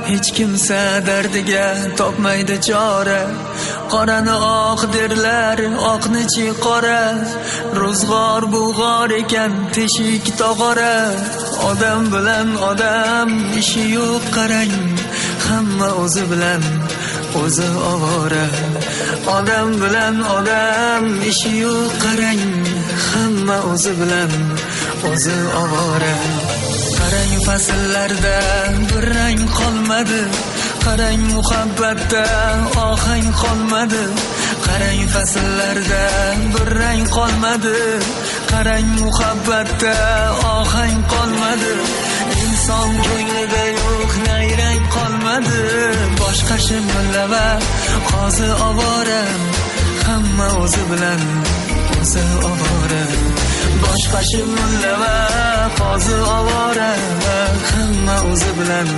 hech kimsa dardiga topmaydi chora. Qorani oq derlar, oqni-chi qora. Ro'zg'or bug'or ekan, teshik tog'ora. Odam bilan odam ishi yo'q qarang, hamma o'zi bilan o'zi ovora. Odam bilan odam ishi yo'q qarang, hamma o'zi bilan o'zi ovora. Qarang fasllarda bir rang qolmadi, qarang muhabbatda ohang qolmadi. Qarang fasllarda bir rang qolmadi, qarang muhabbatda ohang qolmadi. Inson ko'nglida yo'q nayrang qolmadi. Boshqa mulla va qozi ovora, hamma o'zi bilan o'zi ovora. Boshqa mulla va qozi ovora, hamma o'zi bilan